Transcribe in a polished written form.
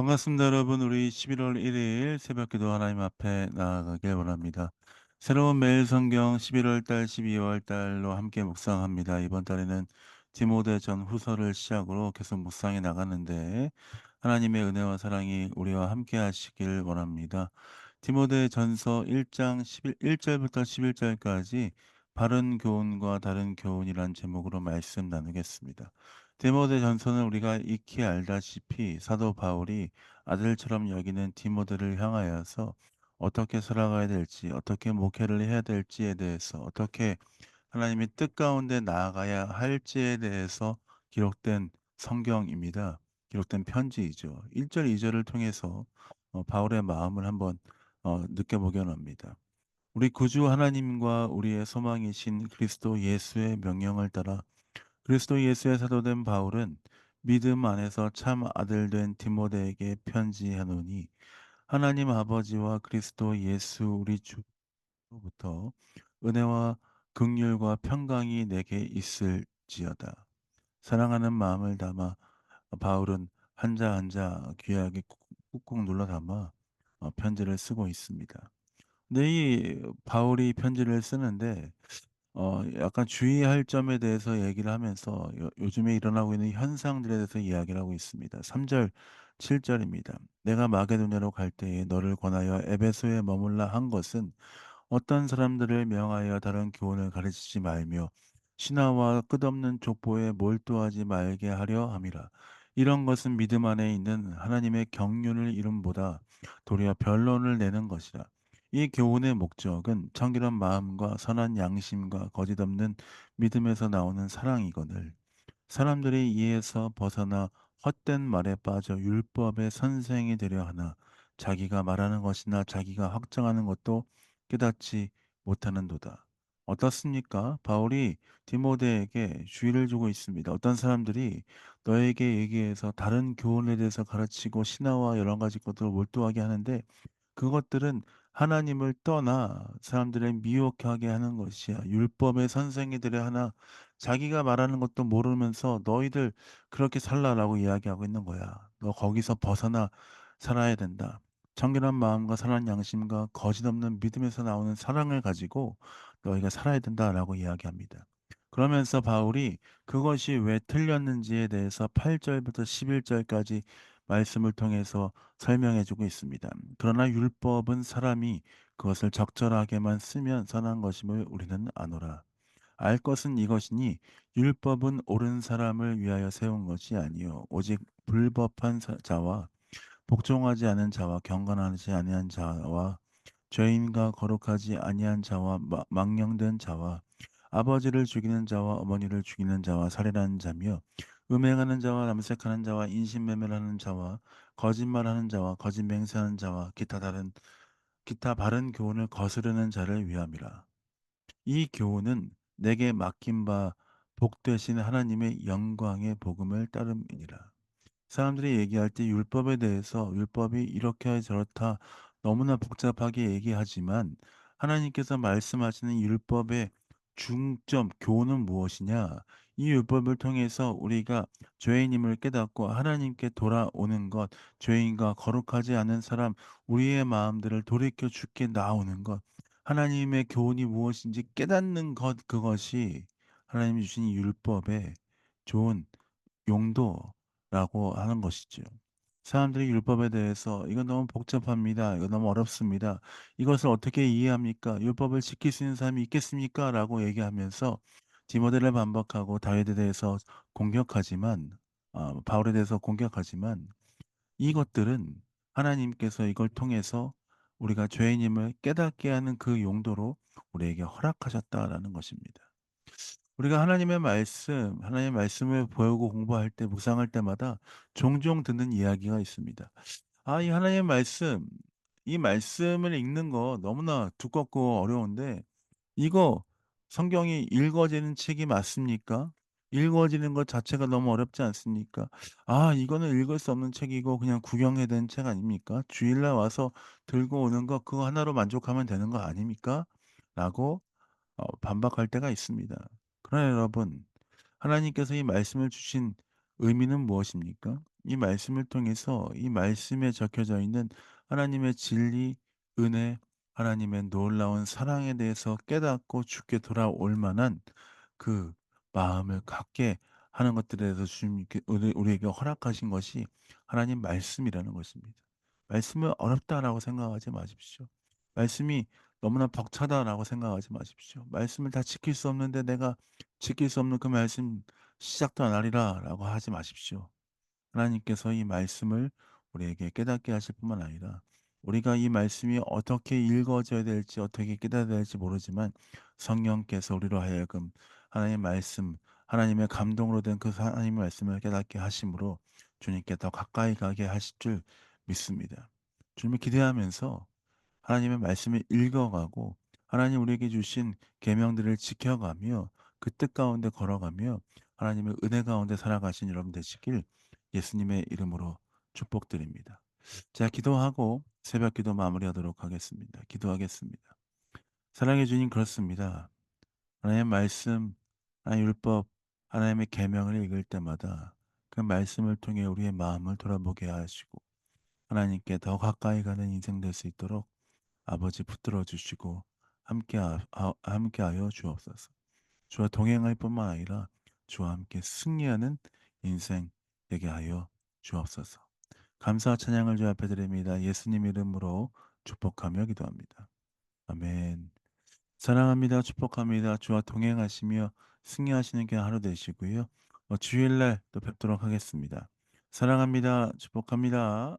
반갑습니다, 여러분. 우리 11월 1일 새벽 기도 하나님 앞에 나아가길 원합니다. 새로운 매일 성경 11월 달, 12월 달로 함께 묵상합니다. 이번 달에는 디모데 전 후서를 시작으로 계속 묵상해 나가는데 하나님의 은혜와 사랑이 우리와 함께 하시길 원합니다. 디모데 전서 1장 1절부터 11절까지 바른 교훈과 다른 교훈이란 제목으로 말씀 나누겠습니다. 디모데 전서는 우리가 익히 알다시피 사도 바울이 아들처럼 여기는 디모데를 향하여서 어떻게 살아가야 될지, 어떻게 목회를 해야 될지에 대해서, 어떻게 하나님의 뜻 가운데 나아가야 할지에 대해서 기록된 성경입니다. 기록된 편지이죠. 1절, 2절을 통해서 바울의 마음을 한번 느껴보기 원합니다. 우리 구주 하나님과 우리의 소망이신 그리스도 예수의 명령을 따라 그리스도 예수의 사도된 바울은 믿음 안에서 참 아들 된 디모데에게 편지하노니 하나님 아버지와 그리스도 예수 우리 주로부터 은혜와 긍휼과 평강이 내게 있을지어다. 사랑하는 마음을 담아 바울은 한자 한자 귀하게 꾹꾹 눌러 담아 편지를 쓰고 있습니다. 근데 이 바울이 편지를 쓰는데 약간 주의할 점에 대해서 얘기를 하면서 요즘에 일어나고 있는 현상들에 대해서 이야기를 하고 있습니다. 3 절, 7 절입니다. "내가 마게도냐로 갈 때에 너를 권하여 에베소에 머물라 한 것은 어떤 사람들을 명하여 다른 교훈을 가르치지 말며 신화와 끝없는 족보에 몰두하지 말게 하려 함이라. 이런 것은 믿음 안에 있는 하나님의 경륜을 이름보다 도리어 변론을 내는 것이라. 이 교훈의 목적은 청결한 마음과 선한 양심과 거짓 없는 믿음에서 나오는 사랑이거늘 사람들이 이에서 벗어나 헛된 말에 빠져 율법의 선생이 되려 하나 자기가 말하는 것이나 자기가 확정하는 것도 깨닫지 못하는도다." 어떻습니까? 바울이 디모데에게 주의를 주고 있습니다. 어떤 사람들이 너에게 얘기해서 다른 교훈에 대해서 가르치고 신화와 여러 가지 것들을 몰두하게 하는데 그것들은 하나님을 떠나 사람들을 미혹하게 하는 것이야. 율법의 선생이 되려 하나 자기가 말하는 것도 모르면서 "너희들 그렇게 살라."라고 이야기하고 있는 거야. "너 거기서 벗어나 살아야 된다. 청결한 마음과 선한 양심과 거짓 없는 믿음에서 나오는 사랑을 가지고 너희가 살아야 된다."라고 이야기합니다. 그러면서 바울이 그것이 왜 틀렸는지에 대해서 8 절부터 11 절까지 말씀을 통해서 설명해 주고 있습니다. "그러나 율법은 사람이 그것을 적절하게만 쓰면 선한 것임을 우리는 아노라. 알 것은 이것이니 율법은 옳은 사람을 위하여 세운 것이 아니요 오직 불법한 자와 복종하지 않은 자와 경건하지 아니한 자와 죄인과 거룩하지 아니한 자와 망령된 자와 아버지를 죽이는 자와 어머니를 죽이는 자와 살인하는 자며 음행하는 자와 남색하는 자와 인신매매하는 자와 거짓말하는 자와 거짓 맹세하는 자와 기타 바른 교훈을 거스르는 자를 위함이라. 이 교훈은 내게 맡긴 바 복되신 하나님의 영광의 복음을 따름이니라." 사람들이 얘기할 때 율법에 대해서 율법이 이렇게 저렇다 너무나 복잡하게 얘기하지만 하나님께서 말씀하시는 율법의 중점 교훈은 무엇이냐? 이 율법을 통해서 우리가 죄인임을 깨닫고 하나님께 돌아오는 것, 죄인과 거룩하지 않은 사람, 우리의 마음들을 돌이켜 주께 나오는 것, 하나님의 교훈이 무엇인지 깨닫는 것, 그것이 하나님이 주신 율법의 좋은 용도라고 하는 것이죠. 사람들이 율법에 대해서 "이건 너무 복잡합니다. 이거 너무 어렵습니다. 이것을 어떻게 이해합니까? 율법을 지킬 수 있는 사람이 있겠습니까?"라고 얘기하면서 디모데를 반박하고 다윗에 대해서 공격하지만 바울에 대해서 공격하지만 이것들은 하나님께서 이걸 통해서 우리가 죄인임을 깨닫게 하는 그 용도로 우리에게 허락하셨다라는 것입니다. 우리가 하나님의 말씀을 배우고 공부할 때 묵상할 때마다 종종 듣는 이야기가 있습니다. 이 하나님의 말씀, 이 말씀을 읽는 거 너무나 두껍고 어려운데 이거 성경이 읽어지는 책이 맞습니까? 읽어지는 것 자체가 너무 어렵지 않습니까? 이거는 읽을 수 없는 책이고 그냥 구경해야 되는 책 아닙니까? 주일날 와서 들고 오는 거 그거 하나로 만족하면 되는 거 아닙니까? 라고 반박할 때가 있습니다. 그러나 여러분, 하나님께서 이 말씀을 주신 의미는 무엇입니까? 이 말씀을 통해서 이 말씀에 적혀져 있는 하나님의 진리, 은혜, 하나님의 놀라운 사랑에 대해서 깨닫고 주께 돌아올 만한 그 마음을 갖게 하는 것들에 대해서 주님께 우리에게 허락하신 것이 하나님 말씀이라는 것입니다. 말씀을 어렵다라고 생각하지 마십시오. 말씀이 너무나 벅차다라고 생각하지 마십시오. 말씀을 다 지킬 수 없는데 내가 지킬 수 없는 그 말씀 시작도 안 하리라라고 하지 마십시오. 하나님께서 이 말씀을 우리에게 깨닫게 하실 뿐만 아니라 우리가 이 말씀이 어떻게 읽어져야 될지 어떻게 깨달아야 될지 모르지만 성령께서 우리로 하여금 하나님의 말씀, 하나님의 감동으로 된 그 하나님의 말씀을 깨닫게 하심으로 주님께 더 가까이 가게 하실 줄 믿습니다. 주님을 기대하면서 하나님의 말씀을 읽어가고 하나님 우리에게 주신 계명들을 지켜가며 그 뜻 가운데 걸어가며 하나님의 은혜 가운데 살아가신 여러분 되시길 예수님의 이름으로 축복드립니다. 자, 기도하고 새벽 기도 마무리하도록 하겠습니다. 기도하겠습니다. 사랑해 주님, 그렇습니다. 하나님의 말씀, 하나님의 율법, 하나님의 계명을 읽을 때마다 그 말씀을 통해 우리의 마음을 돌아보게 하시고 하나님께 더 가까이 가는 인생 될 수 있도록 아버지 붙들어 주시고 함께하여 주옵소서. 주와 동행할 뿐만 아니라 주와 함께 승리하는 인생 되게 하여 주옵소서. 감사와 찬양을 주 앞에 드립니다. 예수님 이름으로 축복하며 기도합니다. 아멘. 사랑합니다. 축복합니다. 주와 동행하시며 승리하시는 게 하루 되시고요. 주일날 또 뵙도록 하겠습니다. 사랑합니다. 축복합니다.